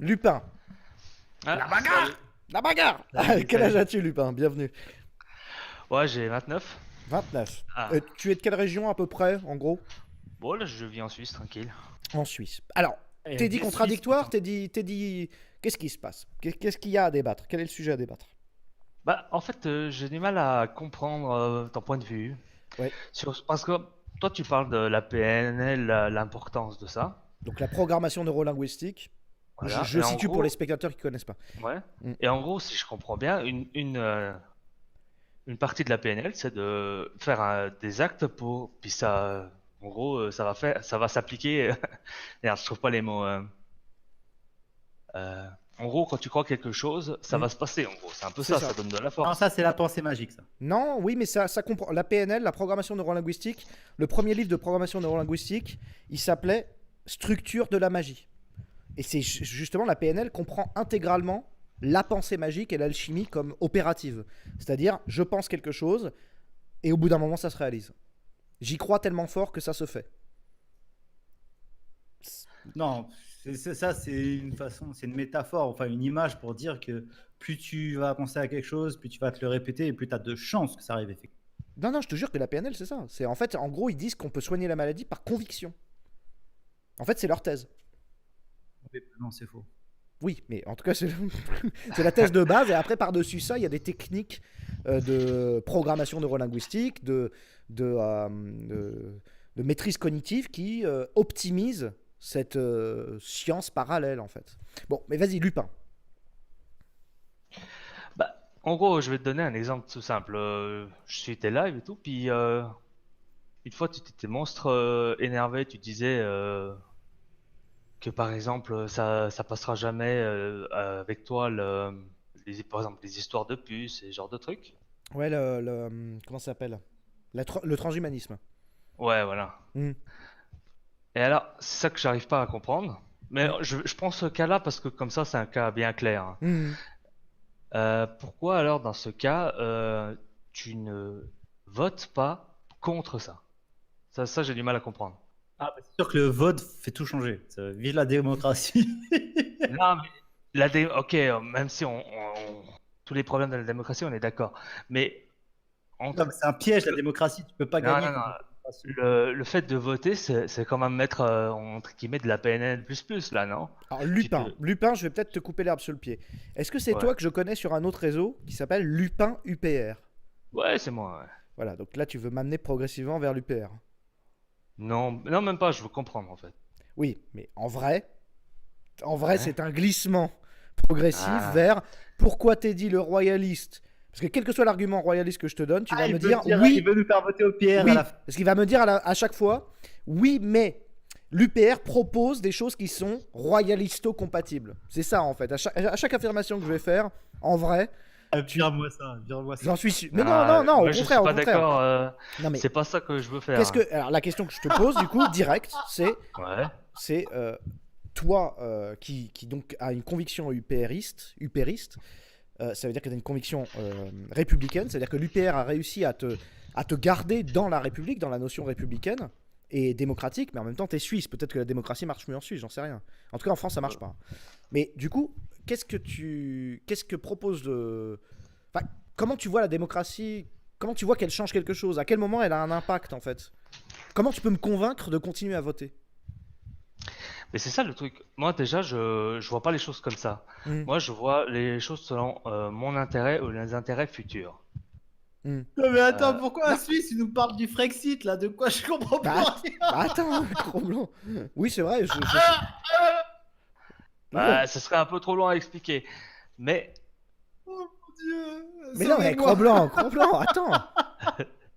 Lupin. Ah, La bagarre. salut, Quel âge salut. as-tu, Lupin? Bienvenue. Ouais, j'ai 29. 29. Ah, Tu es de quelle région à peu près, en gros? bon, là, je vis en Suisse, tranquille. En Suisse. Alors, Il y a t'es dit des Suisses, putain. contradictoire, t'es dit. Qu'est-ce qui se passe? Qu'est-ce qu'il y a à débattre? Quel est le sujet à débattre? Bah, en fait, j'ai du mal à comprendre ton point de vue. Ouais. Parce que toi, tu parles de la PNL, l'importance de ça. Donc, la programmation neurolinguistique. Voilà. Je Et en situe pour les gros, spectateurs qui connaissent pas. ouais. Mm. Et en gros, si je comprends bien, une partie de la PNL, c'est de faire des actes pour. Puis ça, en gros, ça va s'appliquer. Merde, je trouve pas les mots. En gros, quand tu crois quelque chose, ça Mm. va se passer. En gros, c'est un peu C'est ça, ça. ça donne de la Non, force. ça, c'est la pensée magique, ça. Non, oui, mais ça comprend. La PNL, la programmation neurolinguistique, le premier livre de programmation neurolinguistique, il s'appelait Structure de la magie. Et c'est justement la PNL comprend intégralement la pensée magique et l'alchimie comme opérative. C'est-à-dire, je pense quelque chose et au bout d'un moment, ça se réalise. J'y crois tellement fort que ça se fait. Non, ça, c'est une façon, c'est une métaphore, enfin une image pour dire que plus tu vas penser à quelque chose, plus tu vas te le répéter et plus tu as de chances que ça arrive effectivement. Non, non, je te jure que la PNL, c'est ça. C'est en fait, en gros, ils disent qu'on peut soigner la maladie par conviction. En fait, c'est leur thèse. Non, c'est faux. Oui, mais en tout cas, c'est c'est la thèse de base. Et après, par-dessus ça, il y a des techniques de programmation neurolinguistique, de maîtrise cognitive qui optimisent cette science parallèle, en fait. Bon, mais vas-y, Lupin. Bah, en gros, je vais te donner un exemple tout simple. Je suis tes live et tout, puis une fois, tu t'étais monstre énervé, tu disais que par exemple, ça passera jamais avec toi, par exemple, les histoires de puces et ce genre de trucs. Ouais, comment ça s'appelle? Le transhumanisme. Ouais, voilà. Hmm, Et alors, c'est ça que j'arrive pas à comprendre. Mais hmm, je prends ce cas-là parce que comme ça, c'est un cas bien clair, hein. hmm. Pourquoi alors, dans ce cas, tu ne votes pas contre ça? Ça, j'ai du mal à comprendre. Ah, bah, c'est sûr que le vote fait tout changer. Vive la démocratie. Non, mais ok, même si tous les problèmes de la démocratie, on est d'accord. Mais Non, entre mais c'est un piège, la démocratie. Tu peux pas non, gagner non, non. contre la démocratie. Le fait de voter, c'est quand même mettre entre guillemets de la PNL là, non? Alors, Tu te... Lupin, je vais peut-être te couper l'herbe sur le pied. Est-ce que c'est Ouais. toi que je connais sur un autre réseau qui s'appelle Lupin UPR? Ouais, c'est moi. Ouais. Voilà, donc là, tu veux m'amener progressivement vers l'UPR. Non, non, même pas. Je veux comprendre en fait. Oui, mais en vrai, Ouais. c'est un glissement progressif Ah. vers pourquoi t'es dit le royaliste. Parce que quel que soit l'argument royaliste que je te donne, tu vas Il me veut dire il oui, veut nous faire voter au PR à oui. la fin. Parce qu'il va me dire à chaque fois oui, mais l'UPR propose des choses qui sont royalisto-compatibles. C'est ça en fait. À chaque affirmation que je vais faire, en vrai, Vire-moi ça, vire-moi ça. j'en suis sûr. Mais non, Ah, non, non, au moi, je suis contraire, au pas contraire. d'accord. Non mais C'est pas ça que je veux faire, qu'est-ce hein. que. Alors la question que je te pose, du coup, direct, Ouais. c'est toi qui donc a une conviction upériste, ça veut dire que tu as une conviction républicaine, c'est-à-dire que l'UPR a réussi à te garder dans la République, dans la notion républicaine et démocratique, mais en même temps, tu es suisse. Peut-être que la démocratie marche mieux en Suisse, j'en sais rien. En tout cas, en France, ça marche pas. Mais du coup, qu'est-ce que propose de. Enfin, comment tu vois la démocratie? Comment tu vois qu'elle change quelque chose? À quel moment elle a un impact, en fait? Comment tu peux me convaincre de continuer à voter? Mais c'est ça le truc. Moi déjà, je vois pas les choses comme ça. Hmm, Moi, je vois les choses selon mon intérêt ou les intérêts futurs. hmm. Non, mais attends, Euh, pourquoi la Suisse, il nous parle du Frexit, là? De quoi je comprends Bah, pas rien. attends, gros blanc. Oui, c'est vrai. Bah, Non. ce serait un peu trop long à expliquer. Mais Oh mon Dieu, Mais non, mais sauvez-moi. Gros blanc, attends.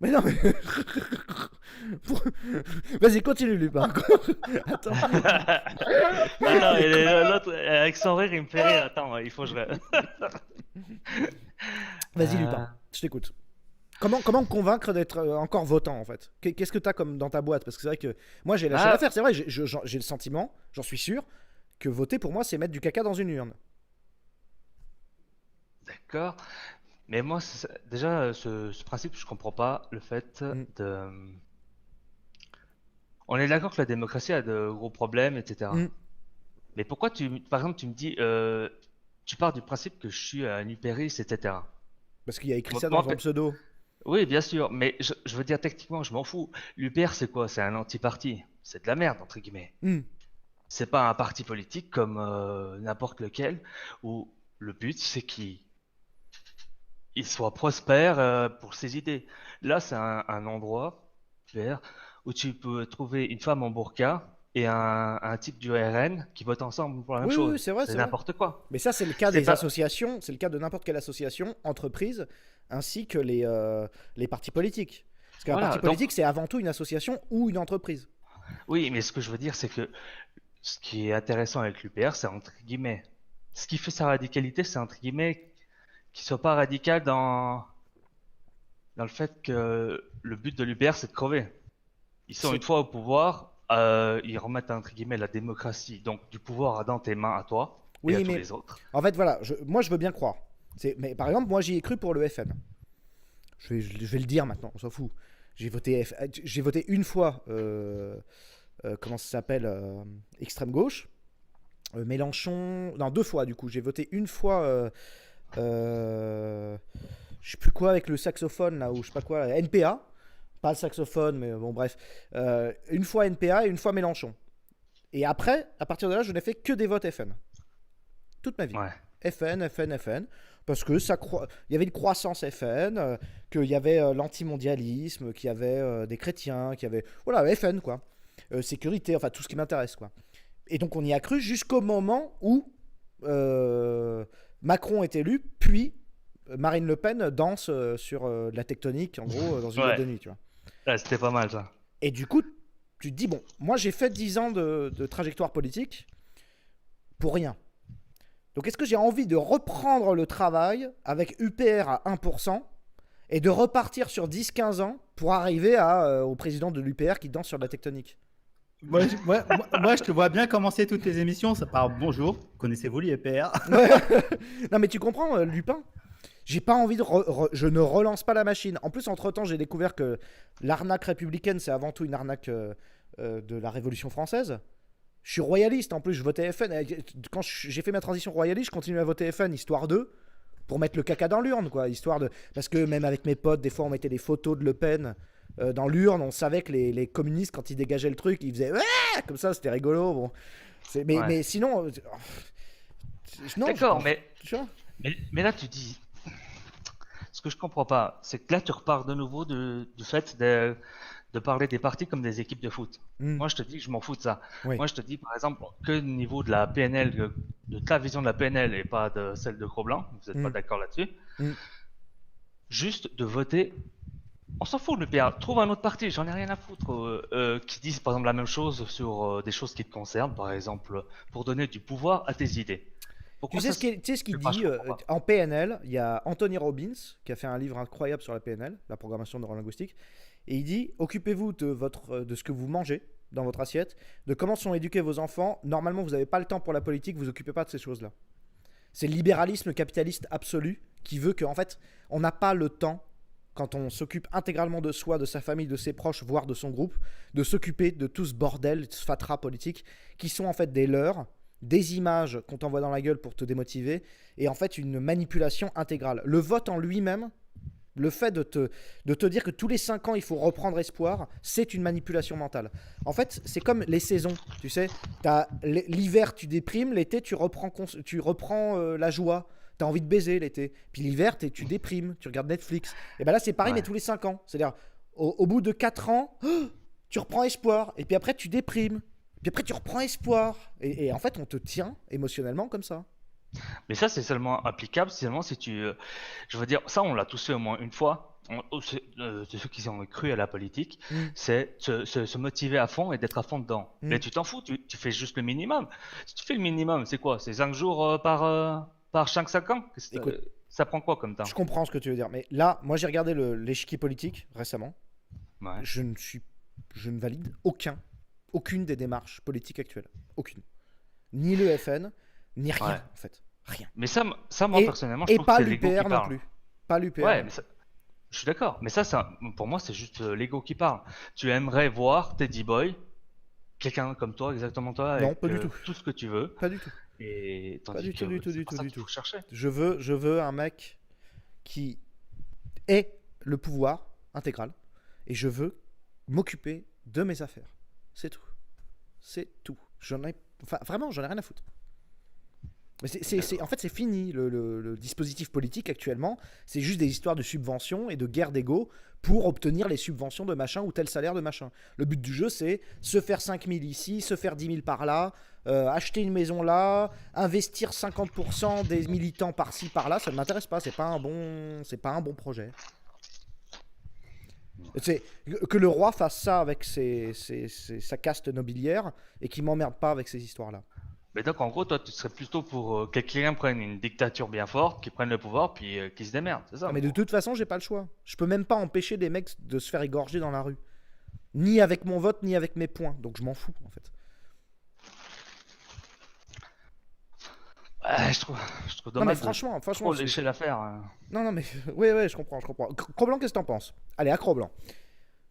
Mais non, mais. Vas-y, continue, Lupin. Attends. non, non, l'autre avec son rire, il me fait rire. Attends, il faut que je. Vas-y, Lupin, je t'écoute. Comment me convaincre d'être encore votant, en fait? Qu'est-ce que t'as comme dans ta boîte? Parce que c'est vrai que moi, j'ai lâché Ah, l'affaire. C'est vrai, j'ai le sentiment, j'en suis sûr, que voter pour moi, c'est mettre du caca dans une urne. d'accord. Mais moi, déjà, ce principe, je comprends pas le fait Mm, de. On est d'accord que la démocratie a de gros problèmes, etc. mm, Mais pourquoi par exemple, tu me dis, tu pars du principe que je suis un upériste, etc. Parce qu'il y a écrit Moi, ça dans moi, ton pseudo. oui, bien sûr, mais je veux dire, techniquement, je m'en fous. L'UPR, c'est quoi? C'est un anti-parti. C'est de la merde, entre guillemets. Hmm. C'est pas un parti politique comme n'importe lequel, où le but, c'est qu'il soit prospère pour ses idées. Là, c'est un endroit, UPR, où tu peux trouver une femme en burqa et un type du RN qui votent ensemble pour la même Oui, oui, oui, chose. c'est vrai, C'est c'est vrai. n'importe quoi. Mais ça, c'est le cas C'est des pas. associations, c'est le cas de n'importe quelle association, entreprise, ainsi que les partis politiques. Parce qu'un parti Voilà, donc, politique, c'est avant tout une association ou une entreprise. oui, mais ce que je veux dire, c'est que ce qui est intéressant avec l'UPR, c'est entre guillemets. Ce qui fait sa radicalité, c'est entre guillemets qu'il soit pas radical dans le fait que le but de l'UPR, c'est de crever. Ils sont C'est- une fois au pouvoir, ils remettent entre guillemets la démocratie, donc du pouvoir dans tes mains à toi et à Oui, tous mais les autres. en fait, voilà, moi, je veux bien croire. Mais par exemple, moi, j'y ai cru pour le FN. Je vais le dire maintenant, on s'en fout. J'ai voté une fois, comment ça s'appelle, extrême gauche. Mélenchon, non, deux fois du coup. J'ai voté une fois, euh, je sais plus quoi avec le saxophone là, ou je sais pas quoi, NPA. Pas le saxophone, mais bon, bref. Une fois NPA et une fois Mélenchon. Et après, à partir de là, je n'ai fait que des votes FN. Toute ma vie. Ouais. FN, FN, FN. Parce que il y avait une croissance FN, qu'il y avait l'antimondialisme, qu'il y avait des chrétiens, qu'il y avait. Voilà, FN, quoi. Sécurité, enfin tout ce qui m'intéresse, quoi. Et donc on y a cru jusqu'au moment où Macron est élu, puis Marine Le Pen danse sur de la tectonique, en gros, dans une boîte Ouais. de nuit, tu vois. Ouais, c'était pas mal ça. Et du coup, tu te dis, bon, moi j'ai fait 10 ans de trajectoire politique pour rien. Donc est-ce que j'ai envie de reprendre le travail avec UPR à 1% et de repartir sur 10-15 ans pour arriver au président de l'UPR qui danse sur de la tectonique? Moi, je te vois bien commencer toutes les émissions. Ça part bonjour. Connaissez-vous l'IPR? Non mais tu comprends, Lupin. J'ai pas envie de. Je ne relance pas la machine. En plus, entre-temps, j'ai découvert que l'arnaque républicaine, c'est avant tout une arnaque de la Révolution française. Je suis royaliste, en plus, je votais FN. Quand j'ai fait ma transition royaliste, je continue à voter FN, histoire de. Pour mettre le caca dans l'urne, quoi. Histoire de. Parce que même avec mes potes, des fois, on mettait des photos de Le Pen dans l'urne. On savait que les communistes, quand ils dégageaient le truc, ils faisaient. Ouais comme ça, c'était rigolo. Bon. Ouais. Mais sinon. Non, je D'accord, pense. Tu vois. mais là tu dis, ce que je comprends pas, c'est que là tu repars de nouveau du fait de parler des partis comme des équipes de foot. Hmm. Moi je te dis que je m'en fous de ça. Oui. Moi je te dis par exemple que au niveau de la PNL, de ta vision de la PNL et pas de celle de Cro-Blanc, vous n'êtes pas Hmm. d'accord là-dessus, Hmm. juste de voter. On s'en fout, le PA. Trouve un autre parti, j'en ai rien à foutre. Qui disent par exemple la même chose sur des choses qui te concernent, par exemple, pour donner du pouvoir à tes idées. Tu Pourquoi sais ça ce qu'il Moi, je dit comprends pas. en PNL. Il y a Anthony Robbins qui a fait un livre incroyable sur la PNL, la programmation neurolinguistique. Et il dit occupez-vous de ce que vous mangez dans votre assiette, de comment sont éduqués vos enfants. Normalement, vous n'avez pas le temps pour la politique, vous occupez pas de ces choses-là. C'est le libéralisme capitaliste absolu qui veut qu'en fait, on n'a pas le temps, quand on s'occupe intégralement de soi, de sa famille, de ses proches, voire de son groupe, de s'occuper de tout ce bordel, ce fatras politique, qui sont en fait des leurres, des images qu'on t'envoie dans la gueule pour te démotiver, et en fait une manipulation intégrale. Le vote en lui-même, le fait de te dire que tous les 5 ans il faut reprendre espoir, c'est une manipulation mentale. En fait, c'est comme les saisons, tu sais. L'hiver, tu déprimes, l'été, tu reprends la joie. T'as envie de baiser l'été. Puis l'hiver, tu déprimes, tu regardes Netflix. Et ben là, c'est pareil, mais Ouais. tous les 5 ans. C'est-à-dire, au bout de 4 ans, tu reprends espoir. Et puis après, tu déprimes. Puis après, tu reprends espoir. Et en fait, on te tient émotionnellement comme ça. Mais ça, c'est seulement applicable seulement si tu. Je veux dire, ça, on l'a tous fait au moins une fois. De ceux qui ont cru à la politique, Mm. c'est se motiver à fond et d'être à fond dedans. Mm. Mais tu t'en fous, tu fais juste le minimum. Si tu fais le minimum, c'est quoi? C'est 5 jours par chaque 5 ans? Écoute, Ça prend quoi comme temps? je comprends ce que tu veux dire. Mais là, moi, j'ai regardé l'échiquier politique récemment. Ouais. Je ne valide aucune des démarches politiques actuelles. Aucune. Ni le FN, ni rien, Ouais. en fait. Rien. Mais ça moi, Et, personnellement, je et trouve pas que c'est l'ego qui l'UPR non parle. plus. Pas l'UPR. Ouais, mais je suis d'accord. Mais pour moi, c'est juste l'ego qui parle. Tu aimerais voir Teddy Boy quelqu'un comme toi, exactement toi, Non, avec pas du tout. tout ce que tu veux. Pas du tout. Et Pas tandis du tout, que du tout, c'est du pas tout, ça du qu'il tout. faut chercher. Je veux un mec qui ait le pouvoir intégral et je veux m'occuper de mes affaires. C'est tout. C'est tout. Vraiment, j'en ai rien à foutre. Mais en fait, c'est fini le dispositif politique actuellement. C'est juste des histoires de subventions et de guerre d'ego pour obtenir les subventions de machin ou tel salaire de machin. Le but du jeu, c'est se faire 5 000 ici, se faire 10 000 par là, acheter une maison là, investir 50% des militants par-ci par-là. Ça ne m'intéresse pas. C'est pas un bon projet. C'est que le roi fasse ça avec sa caste nobiliaire et qu'il m'emmerde pas avec ces histoires-là. Mais donc, en gros, toi, tu serais plutôt pour que quelqu'un prenne une dictature bien forte, qui prenne le pouvoir, puis qui se démerde, c'est ça? Ah, mais de toute façon, j'ai pas le choix. Je peux même pas empêcher des mecs de se faire égorger dans la rue. Ni avec mon vote, ni avec mes points. Donc je m'en fous, en fait. Ouais, je trouve Non, mais dommage de franchement, trop lécher l'affaire. Non, mais oui, je comprends. Cro-Blanc, qu'est-ce que t'en penses? Allez, à Cro-Blanc.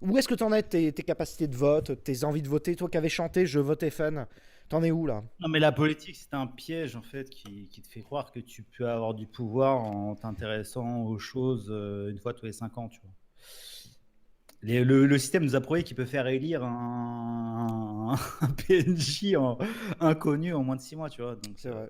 Où est-ce que t'en es de tes capacités de vote, tes envies de voter? Toi qui avais chanté Je vote FN, t'en es où là? Non, mais la politique, c'est un piège en fait qui te fait croire que tu peux avoir du pouvoir en t'intéressant aux choses une fois tous les 5 ans, tu vois. Le système nous a prouvé qu'il peut faire élire un PNJ inconnu en moins de 6 mois, tu vois. Donc, C'est vrai.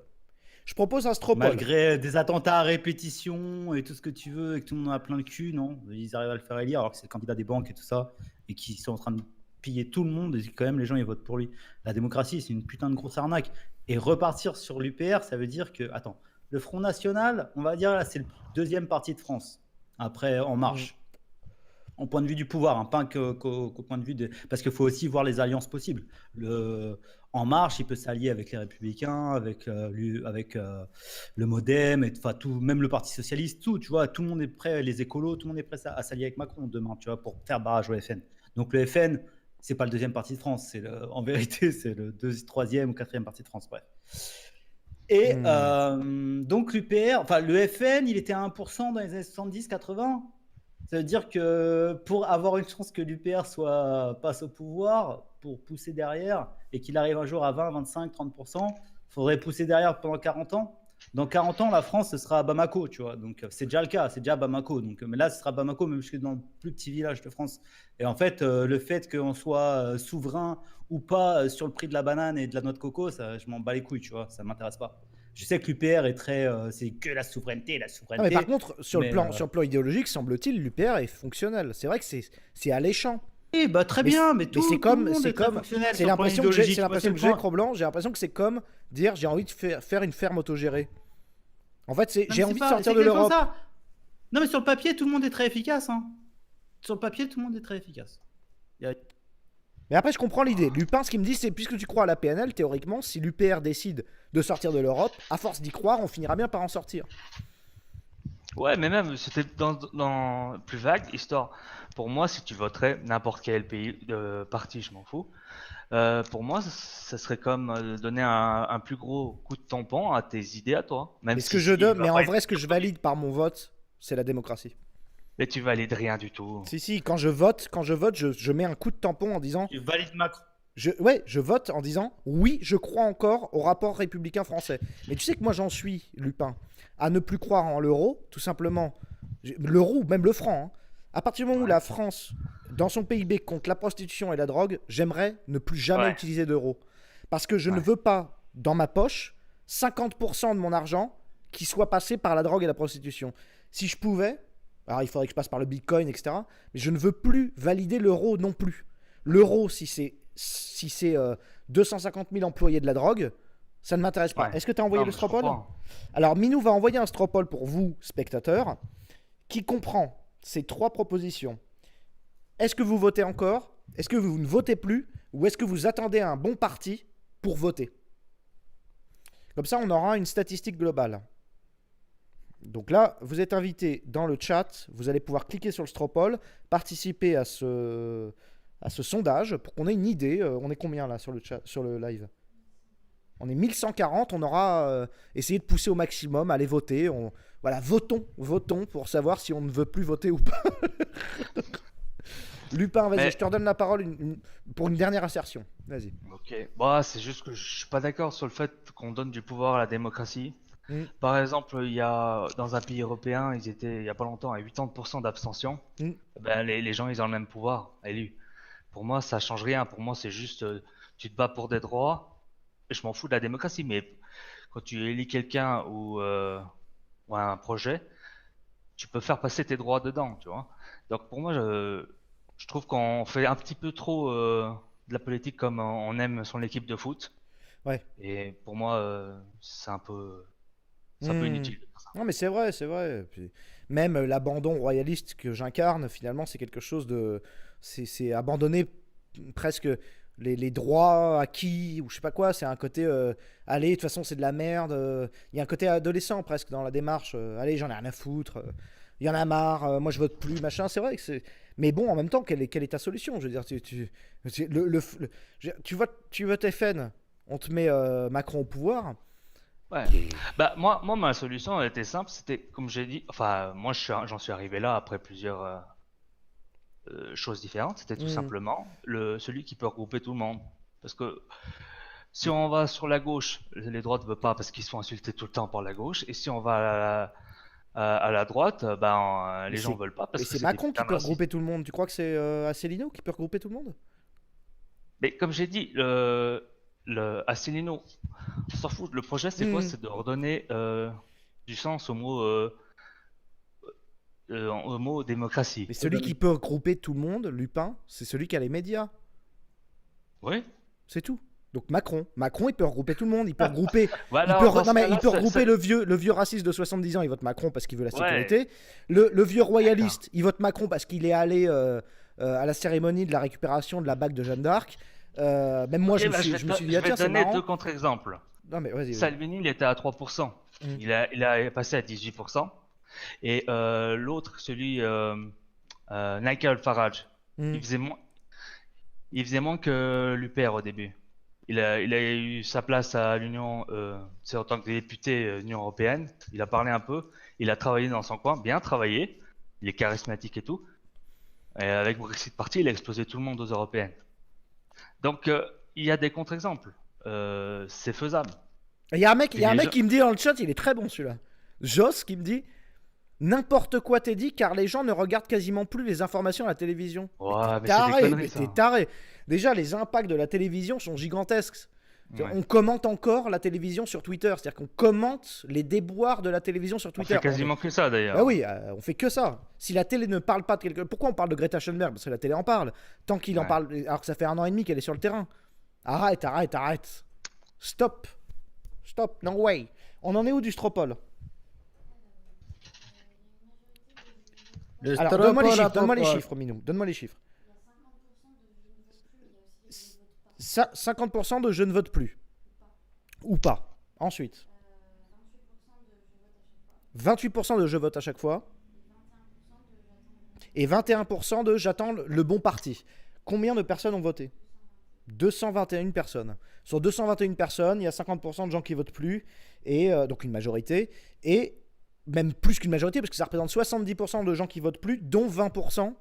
Je propose un Stropole. malgré des attentats à répétition et tout ce que tu veux, et que tout le monde en a plein le cul, non, ils arrivent à le faire élire alors que c'est le candidat des banques et tout ça, et qui sont en train de piller tout le monde, et quand même les gens ils votent pour lui. La démocratie, c'est une putain de grosse arnaque. Et repartir sur l'UPR, ça veut dire que, attends, le Front National, on va dire là, c'est le deuxième parti de France, après En Marche. En point de vue du pouvoir, hein, pas qu'au point de vue de... Parce qu'il faut aussi voir les alliances possibles. En Marche, il peut s'allier avec les Républicains, avec le MoDem, tout, même le Parti Socialiste, tout, tu vois, tout le monde est prêt, les écolos, tout le monde est prêt à s'allier avec Macron demain, tu vois, pour faire barrage au FN. Donc le FN, c'est pas le deuxième parti de France, en vérité, c'est le troisième ou quatrième parti de France, bref. Et donc l'UPR, enfin le FN, il était à 1% dans les années 70-80. Ça veut dire que pour avoir une chance que l'UPR passe au pouvoir, pour pousser derrière, et qu'il arrive un jour à 20, 25, 30%, il faudrait pousser derrière pendant 40 ans. Dans 40 ans, la France, ce sera à Bamako, tu vois. Donc c'est déjà le cas, c'est déjà à Bamako. Donc, mais là, ce sera Bamako, même jusque dans le plus petit village de France. Et en fait, le fait qu'on soit souverain ou pas sur le prix de la banane et de la noix de coco, ça, je m'en bats les couilles, tu vois. Ça m'intéresse pas. Je sais que l'UPR est très, c'est que la souveraineté, la Ah, souveraineté. mais par contre, sur le plan idéologique, semble-t-il, l'UPR est fonctionnel. C'est vrai que c'est alléchant. Eh bah très bien, mais tout, c'est tout le comme, monde c'est est très comme, fonctionnel c'est sur le plan l'impression que j'ai, idéologique. c'est l'impression Moi, que c'est le j'ai, point. Cro-Blanc. J'ai l'impression que c'est comme dire j'ai envie de faire une ferme autogérée. En fait, Non, j'ai mais envie c'est de pas- sortir c'est de exactement l'Europe. ça. Non, mais sur le papier, tout le monde est très efficace. Hein. Sur le papier, tout le monde est très efficace. Mais après, je comprends l'idée. Lupin, ce qu'il me dit, c'est puisque tu crois à la PNL, théoriquement, si l'UPR décide de sortir de l'Europe, à force d'y croire, on finira bien par en sortir. Ouais, mais même, c'était dans plus vague, histoire. Pour moi, si tu voterais n'importe quel parti, je m'en fous. Pour moi, ça serait comme donner un plus gros coup de tampon à tes idées à toi. Même Mais si il va en pas vrai, être- ce que je valide par mon vote, c'est la démocratie. Mais tu valides rien du tout. Si, quand je vote, je mets un coup de tampon en disant, Tu valides Macron. je vote en disant, oui, je crois encore au rapport républicain français. Mais tu sais que moi, j'en suis, Lupin, à ne plus croire en l'euro, tout simplement. L'euro, même le franc. Hein. À partir du moment où la France, dans son PIB, compte la prostitution et la drogue, j'aimerais ne plus jamais Ouais. utiliser d'euros. Parce que je ne Ouais. veux pas, dans ma poche, 50% de mon argent qui soit passé par la drogue et la prostitution. Si je pouvais, alors il faudrait que je passe par le bitcoin, etc. Mais je ne veux plus valider l'euro non plus. L'euro, si c'est 250 000 employés de la drogue, ça ne m'intéresse pas. Ouais. Est-ce que tu as envoyé Non, le mais je Stropole? comprends. Alors, Minou va envoyer un Stropole pour vous, spectateurs, qui comprend ces 3 propositions. Est-ce que vous votez encore? Est-ce que vous ne votez plus? Ou est-ce que vous attendez un bon parti pour voter? Comme ça, on aura une statistique globale. Donc là, vous êtes invité dans le chat. Vous allez pouvoir cliquer sur le Stropole, participer à ce sondage pour qu'on ait une idée. On est combien là sur le chat, sur le live? On est 1140. On aura essayé de pousser au maximum, aller voter. Voilà, votons pour savoir si on ne veut plus voter ou pas. Lupin, vas-y, Mais je te redonne la parole pour une dernière assertion. Vas-y. ok, bah c'est juste que je suis pas d'accord sur le fait qu'on donne du pouvoir à la démocratie. Mm, Par exemple, il y a dans un pays européen, ils étaient il y a pas longtemps à 80% d'abstention. mm. Ben, les gens, ils ont le même pouvoir élu. Pour moi, ça change rien. Pour moi, c'est juste tu te bats pour des droits. Je m'en fous de la démocratie, mais quand tu élis quelqu'un ou un projet, tu peux faire passer tes droits dedans, tu vois. Donc pour moi, je trouve qu'on fait un petit peu trop de la politique comme on aime son équipe de foot. Ouais. Et pour moi, c'est un peu Mm. inutile de faire ça. Non, mais c'est vrai, c'est vrai. Puis, même l'abandon royaliste que j'incarne, finalement, c'est quelque chose de. C'est abandonner presque les droits acquis ou je sais pas quoi. C'est un côté. Allez, de toute façon, c'est de la merde. Il y a un côté adolescent presque dans la démarche. Allez, j'en ai rien à foutre. Il y en a marre. Moi, je vote plus, machin. C'est vrai que c'est. Mais bon, en même temps, quelle est ta solution? Je veux dire, tu votes FN, on te met Macron au pouvoir. Ouais. Bah moi ma solution elle était simple, c'était comme j'ai dit, enfin moi j'en suis arrivé là après plusieurs choses différentes. C'était tout Mm. simplement celui qui peut regrouper tout le monde. Parce que si on va sur la gauche, les droites ne veulent pas parce qu'ils sont insultés tout le temps par la gauche. Et si on va à la droite, ben Mais les gens veulent pas mais parce que c'est c'est des Macron qui putains de peut racistes. regrouper tout le monde. Tu crois que c'est Asselineau qui peut regrouper tout le monde? Mais comme j'ai dit, Asselineau, on s'en fout. Le projet c'est quoi? Hmm. C'est de redonner du sens au mot démocratie. Mais celui qui peut regrouper tout le monde, Lupin, c'est celui qui a les médias. Oui. C'est tout. Donc Macron. Macron, il peut regrouper tout le monde. Il peut regrouper. Bah Il peut, alors, dans non, ce mais il cas-là, peut regrouper le vieux raciste de 70 ans, il vote Macron parce qu'il veut la Ouais, sécurité. Le vieux d'accord. royaliste, il vote Macron parce qu'il est allé à la cérémonie de la récupération de la bague de Jeanne d'Arc. Même moi, Ok, bah, je me suis dit, je ah vais tiens, te c'est donner marrant. deux contre-exemples. Non, mais vas-y, vas-y. Salvini, il était à 3%. Hmm. Il a passé à 18%. Et l'autre, celui Nigel Farage, Hmm. il faisait moins que l'UPR au début. Il a eu sa place à l'Union, c'est en tant que député Union européenne. Il a parlé un peu, il a travaillé dans son coin, bien travaillé. Il est charismatique et tout. Et avec Brexit Party, il a explosé tout le monde aux européennes. Donc il y a des contre-exemples. C'est faisable. Il y a un mec, Et les gens... qui me dit dans le chat, il est très bon celui-là. Joss qui me dit n'importe quoi t'es dit car les gens ne regardent quasiment plus les informations à la télévision. Ouais, mais c'est des Taré, conneries mais ça. t'es taré. Déjà, les impacts de la télévision sont gigantesques. Ouais. On commente encore la télévision sur Twitter. C'est-à-dire qu'on commente les déboires de la télévision sur On Twitter. fait quasiment que ça Bah d'ailleurs. oui, on fait que ça. Si la télé ne parle pas de quelque... Pourquoi on parle de Greta Thunberg? Parce que la télé en parle. Tant qu'il en Ouais. parle, alors que ça fait 1 an et demi qu'elle est sur le terrain. Arrête, arrête, arrête. Stop. Stop, no way. On en est où du Stropole? Le Alors, donne-moi les Stropole, chiffres, donne-moi les Stropole. chiffres, Minou. Donne-moi les chiffres. 50% de je ne vote plus. Ou pas. Ensuite. 28% de je vote à chaque fois. Et 21% de j'attends le bon parti. Combien de personnes ont voté? 221 personnes. Sur 221 personnes, il y a 50% de gens qui votent plus. Et donc une majorité. Et même plus qu'une majorité, parce que ça représente 70% de gens qui votent plus, dont 20%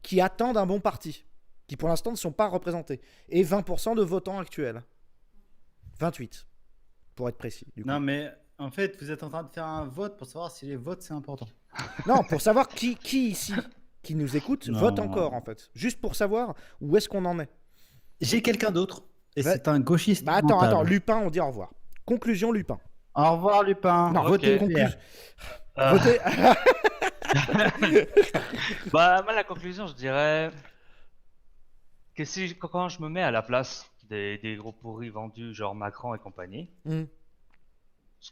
qui attendent un bon parti, qui pour l'instant ne sont pas représentés. Et 20% de votants actuels. 28, pour être précis. Du coup. Non, mais en fait, vous êtes en train de faire un vote pour savoir si les votes c'est important. Non, pour savoir qui ici, qui nous écoute, Non. vote encore en fait. Juste pour savoir où est-ce qu'on en est. J'ai quelqu'un d'autre. Et Ouais. c'est un gauchiste. Bah attends, mental. attends, Lupin, on dit au revoir. Conclusion, Lupin. Au revoir, Lupin. Non, ok. Votez conclusion. LR. Votez. Bah, moi, la conclusion, je dirais que quand je me mets à la place des gros pourris vendus, genre Macron et compagnie, Hmm. ce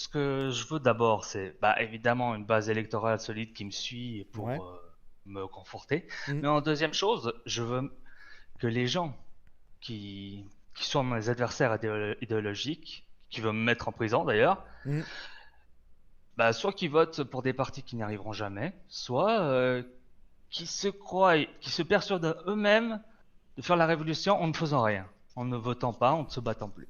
que je veux d'abord, c'est bah, évidemment une base électorale solide qui me suit pour Ouais. me conforter. Mhm. Mais en deuxième chose, je veux que les gens qui sont mes adversaires idéologiques, qui veulent me mettre en prison d'ailleurs, Mhm. bah, soit qui votent pour des partis qui n'y arriveront jamais, soit qui se croient, qui se persuadent eux-mêmes de faire la révolution en ne faisant rien, en ne votant pas, en ne se battant plus.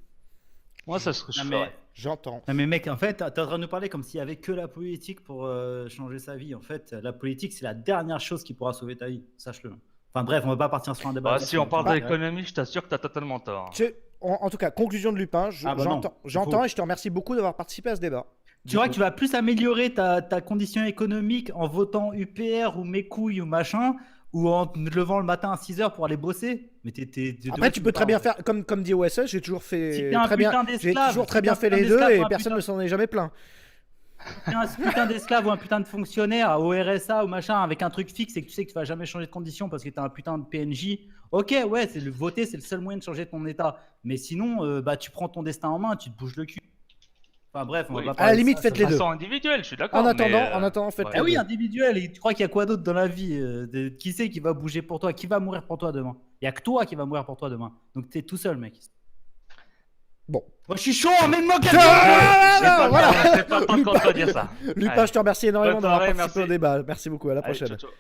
Moi, c'est ce que je Non, ferais. J'entends. Non, mais mec, en fait, t'es en train de nous parler comme s'il y avait que la politique pour changer sa vie. En fait, la politique, c'est la dernière chose qui pourra sauver ta vie. Sache-le. Enfin bref, on va pas partir sur un débat. Bah, si on parle Ouais. d'économie, je t'assure que t'as totalement tort. En tout cas, conclusion de Lupin, Ah bah non, j'entends faux. et je te remercie beaucoup d'avoir participé à ce débat. Tu vois que tu vas plus améliorer ta condition économique en votant UPR ou mes couilles ou machin, ou en te levant le matin à 6h pour aller bosser. Mais Après, tu peux très bien faire, comme dit OSS, j'ai toujours Si fait t'es un très bien, putain j'ai d'esclave, toujours si très t'es bien un fait putain les deux d'esclave et ou un personne putain- ne s'en est jamais plaint. un putain d'esclave ou un putain de fonctionnaire au RSA ou machin avec un truc fixe et que tu sais que tu vas jamais changer de condition parce que t'es un putain de PNJ. Ok, ouais, c'est le voter, c'est le seul moyen de changer ton état. Mais sinon, bah tu prends ton destin en main, tu te bouges le cul. Enfin bref, on Oui. va À pas parler la de limite, ça, faites ça les va. deux. Façon individuelle, je suis d'accord. En attendant, mais, faites Ah les oui, deux. individuel. Et tu crois qu'il y a quoi d'autre dans la vie qui c'est qui va bouger pour toi? Qui va mourir pour toi demain? Il y a que toi qui va mourir pour toi demain. Donc t'es tout seul, mec. Bon. Moi, je suis chaud, emmène-moi Ah, quelqu'un. voilà. C'est pas le temps de contredire ça. Lupin, Allez. je te remercie énormément Bonne d'avoir soirée, participé au merci. débat. Merci beaucoup, à la Allez, prochaine. ciao, ciao.